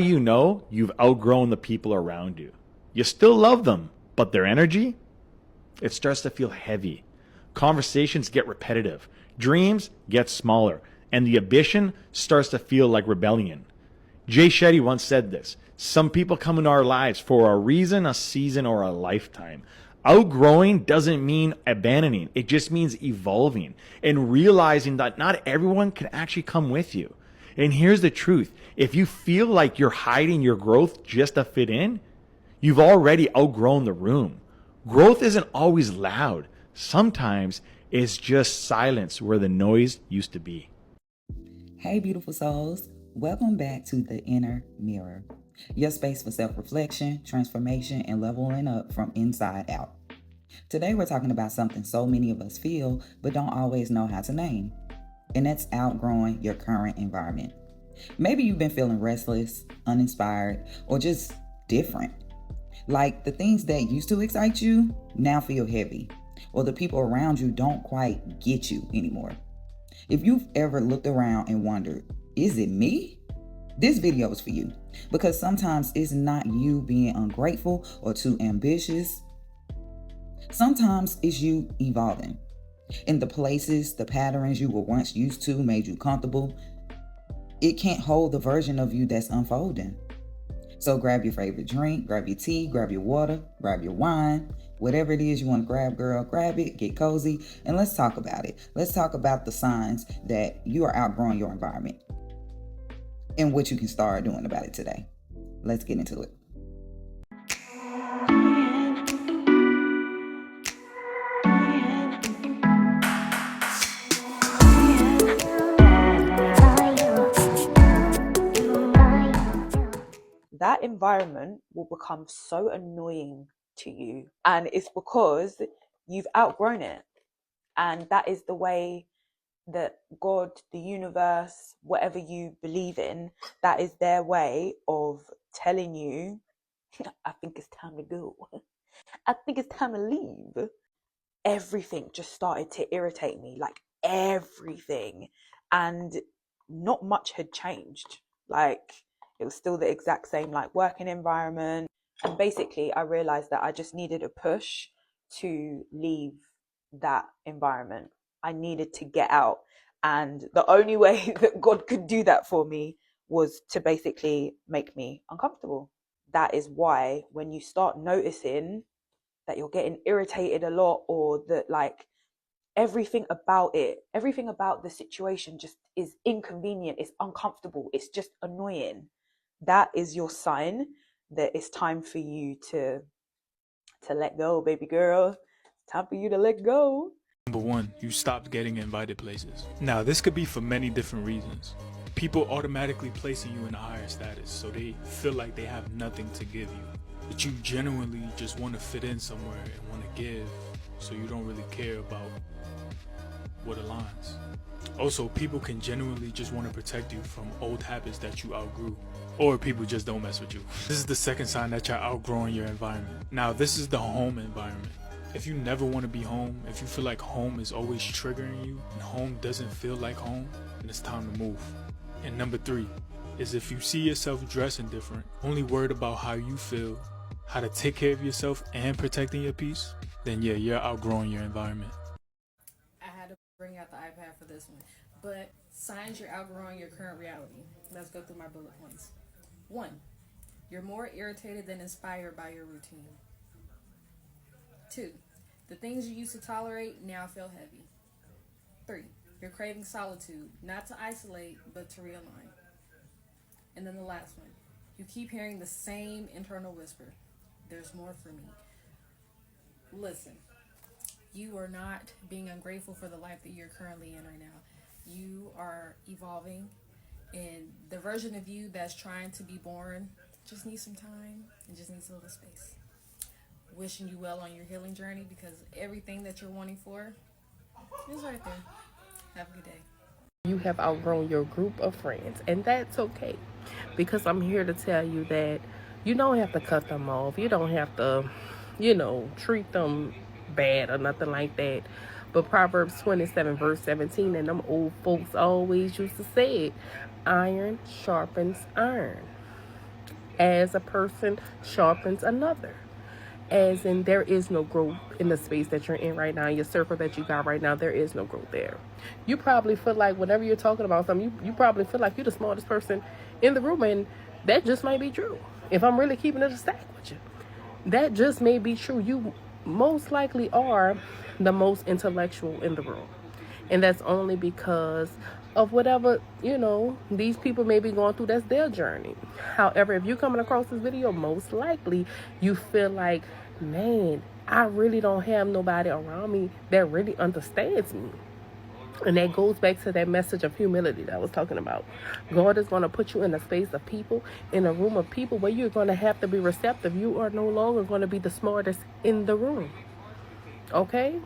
You know you've outgrown the people around you. You still love them, but their energy, it starts to feel heavy. Conversations get repetitive. Dreams get smaller. And the ambition starts to feel like rebellion. Jay Shetty once said this: some people come into our lives for a reason, a season, or a lifetime. Outgrowing doesn't mean abandoning. It just means evolving and realizing that not everyone can actually come with you. And here's the truth. If you feel like you're hiding your growth just to fit in, you've already outgrown the room. Growth isn't always loud. Sometimes it's just silence where the noise used to be. Hey, beautiful souls. Welcome back to The Inner Mirror, your space for self-reflection, transformation, and leveling up from inside out. Today, we're talking about something so many of us feel but don't always know how to name, and that's outgrowing your current environment. Maybe you've been feeling restless, uninspired, or just different. Like the things that used to excite you now feel heavy, or the people around you don't quite get you anymore. If you've ever looked around and wondered, is it me? This video is for you, because sometimes it's not you being ungrateful or too ambitious. Sometimes it's you evolving. In the places, the patterns you were once used to made you comfortable. It can't hold the version of you that's unfolding. So grab your favorite drink, grab your tea, grab your water, grab your wine, whatever it is you want to grab, girl, grab it, get cozy, and let's talk about it. Let's talk about the signs that you are outgrowing your environment and what you can start doing about it today. Let's get into it. That environment will become so annoying to you, and it's because you've outgrown it. And that is the way that God, the universe, whatever you believe in, that is their way of telling you, I think it's time to go. I think it's time to leave. Everything just started to irritate me, like everything. And not much had changed. Like, it was still the exact same like working environment. And basically I realized that I just needed a push to leave that environment. I needed to get out. And the only way that God could do that for me was to basically make me uncomfortable. That is why when you start noticing that you're getting irritated a lot, or that like everything about the situation just is inconvenient, it's uncomfortable, it's just annoying, that is your sign that it's time for you to let go, baby girl. It's time for you to let go. Number one, you stopped getting invited places. Now, this could be for many different reasons. People automatically placing you in a higher status, so they feel like they have nothing to give you. But you genuinely just want to fit in somewhere and want to give, so you don't really care about what aligns. Also, people can genuinely just want to protect you from old habits that you outgrew, or people just don't mess with you. This is the second sign that you're outgrowing your environment. Now, this is the home environment. If you never want to be home, if you feel like home is always triggering you and home doesn't feel like home, then it's time to move. And number three is if you see yourself dressing different, only worried about how you feel, how to take care of yourself and protecting your peace, then yeah, you're outgrowing your environment. I had to bring out the iPad for this one. But signs you're outgrowing your current reality. Let's go through my bullet points. 1, you're more irritated than inspired by your routine. 2, the things you used to tolerate now feel heavy. 3, you're craving solitude, not to isolate, but to realign. And then the last one, you keep hearing the same internal whisper. There's more for me. Listen, you are not being ungrateful for the life that you're currently in right now. You are evolving, and the version of you that's trying to be born just needs some time and just needs a little space. Wishing you well on your healing journey, because everything that you're wanting for is right there. Have a good day. You have outgrown your group of friends, and that's okay, because I'm here to tell you that you don't have to cut them off. You don't have to, treat them bad or nothing like that. But Proverbs 27 verse 17, and them old folks always used to say it, iron sharpens iron. as a person sharpens another. As in, there is no growth in the space that you're in right now, your circle that you got right now. There is no growth there. You probably feel like whenever you're talking about something, you probably feel like you're the smartest person in the room, and that just might be true. If I'm really keeping it a stack with you, that just may be true. You most likely are the most intellectual in the room, and that's only because of whatever, these people may be going through. That's their journey. However, if you're coming across this video, most likely you feel like, man, I really don't have nobody around me that really understands me. And that goes back to that message of humility that I was talking about. God is going to put you in a space of people, in a room of people where you're going to have to be receptive. You are no longer going to be the smartest in the room. Okay?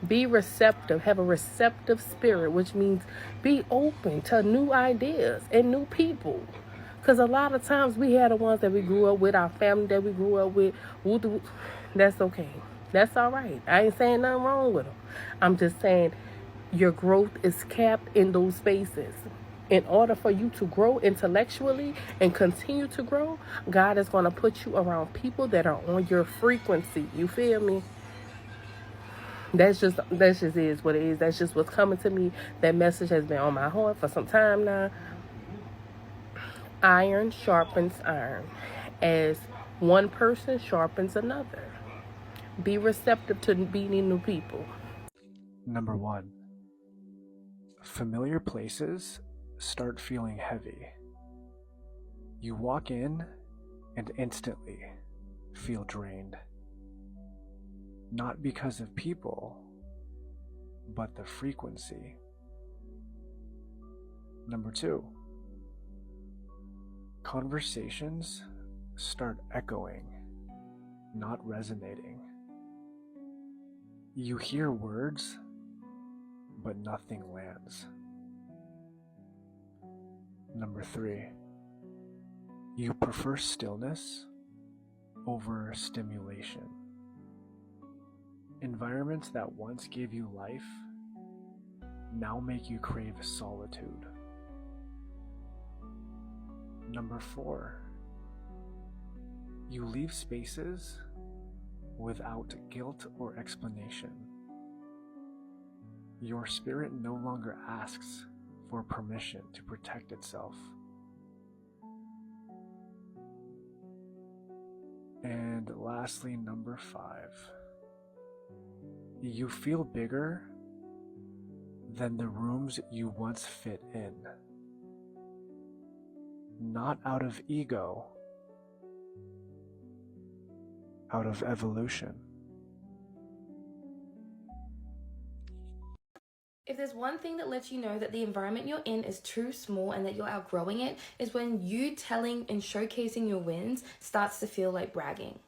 Be receptive. Have a receptive spirit, which means be open to new ideas and new people. Because a lot of times we had the ones that we grew up with, our family that we grew up with. That's okay. That's all right. I ain't saying nothing wrong with them. I'm just saying your growth is capped in those spaces. In order for you to grow intellectually and continue to grow, God is going to put you around people that are on your frequency. You feel me? That's just is what it is. That's just what's coming to me. That message has been on my heart for some time now. Iron sharpens iron, as one person sharpens another. Be receptive to meeting new people. Number 1, familiar places start feeling heavy. You walk in and instantly feel drained. Not because of people, but the frequency. Number 2, conversations start echoing, not resonating. You hear words, but nothing lands. Number 3, you prefer stillness over stimulation. Environments that once gave you life now make you crave solitude. Number 4, you leave spaces without guilt or explanation. Your spirit no longer asks for permission to protect itself. And lastly, number 5, you feel bigger than the rooms you once fit in. Not out of ego, out of evolution. If there's one thing that lets you know that the environment you're in is too small and that you're outgrowing it, is when you telling and showcasing your wins starts to feel like bragging.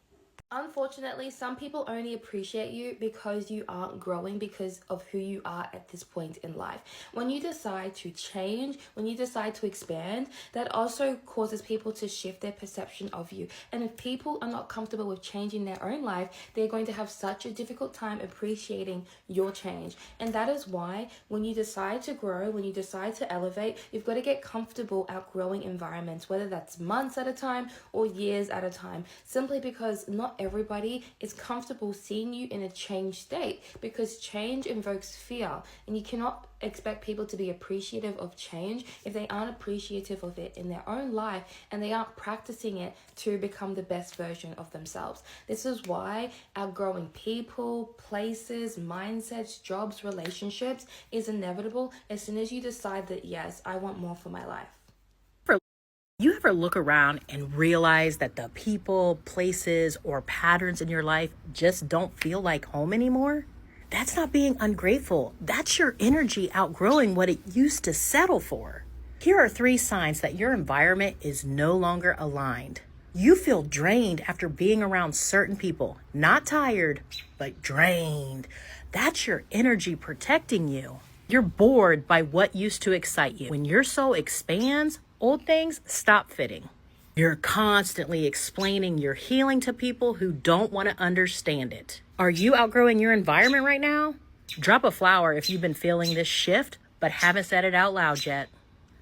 Unfortunately, some people only appreciate you because you aren't growing because of who you are at this point in life. When you decide to change, when you decide to expand, that also causes people to shift their perception of you. And if people are not comfortable with changing their own life, they're going to have such a difficult time appreciating your change. And that is why when you decide to grow, when you decide to elevate, you've got to get comfortable outgrowing environments, whether that's months at a time or years at a time, simply because not everybody is comfortable seeing you in a changed state, because change invokes fear, and you cannot expect people to be appreciative of change if they aren't appreciative of it in their own life and they aren't practicing it to become the best version of themselves. This is why outgrowing people, places, mindsets, jobs, relationships is inevitable as soon as you decide that, yes, I want more for my life. You ever look around and realize that the people, places, or patterns in your life just don't feel like home anymore? That's not being ungrateful. That's your energy outgrowing what it used to settle for. Here are 3 signs that your environment is no longer aligned. You feel drained after being around certain people. Not tired, but drained. That's your energy protecting you. You're bored by what used to excite you. When your soul expands, old things stop fitting. You're constantly explaining your healing to people who don't want to understand it. Are you outgrowing your environment right now? Drop a flower if you've been feeling this shift, but haven't said it out loud yet.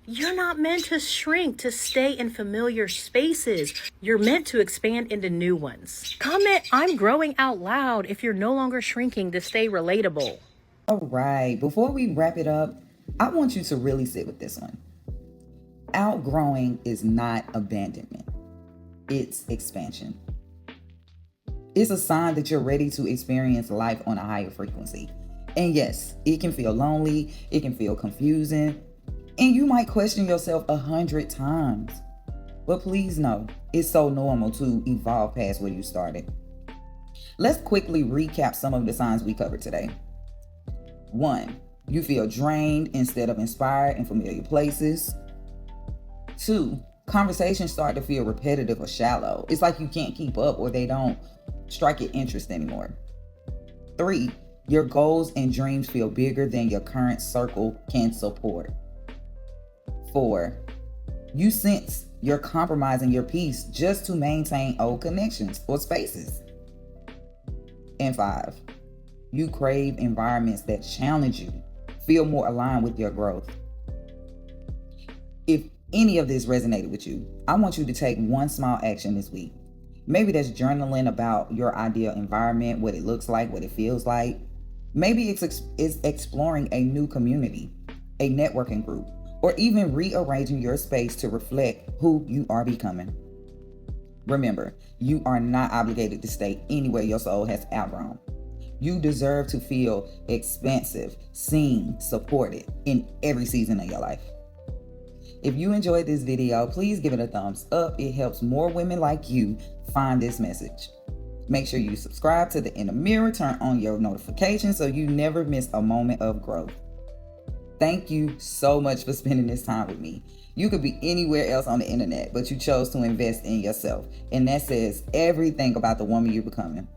You're not meant to shrink to stay in familiar spaces. You're meant to expand into new ones. Comment "I'm growing" out loud if you're no longer shrinking to stay relatable. All right, before we wrap it up, I want you to really sit with this one. Outgrowing is not abandonment, it's expansion. It's a sign that you're ready to experience life on a higher frequency. And yes, it can feel lonely, it can feel confusing, and you might question yourself 100 times. But please know, it's so normal to evolve past where you started. Let's quickly recap some of the signs we covered today. 1, you feel drained instead of inspired in familiar places. 2, conversations start to feel repetitive or shallow. It's like you can't keep up or they don't strike your interest anymore. 3, your goals and dreams feel bigger than your current circle can support. 4, you sense you're compromising your peace just to maintain old connections or spaces. And 5, you crave environments that challenge you, feel more aligned with your growth. If any of this resonated with you, I want you to take one small action this week. Maybe that's journaling about your ideal environment, what it looks like, what it feels like. Maybe it's exploring a new community, a networking group, or even rearranging your space to reflect who you are becoming. Remember, you are not obligated to stay anywhere your soul has outgrown. You deserve to feel expansive, seen, supported in every season of your life. If you enjoyed this video, please give it a thumbs up. It helps more women like you find this message. Make sure you subscribe to The Inner Mirror, turn on your notifications so you never miss a moment of growth. Thank you so much for spending this time with me. You could be anywhere else on the internet, but you chose to invest in yourself. And that says everything about the woman you're becoming.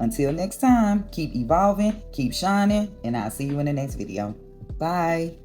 Until next time, keep evolving, keep shining, and I'll see you in the next video. Bye.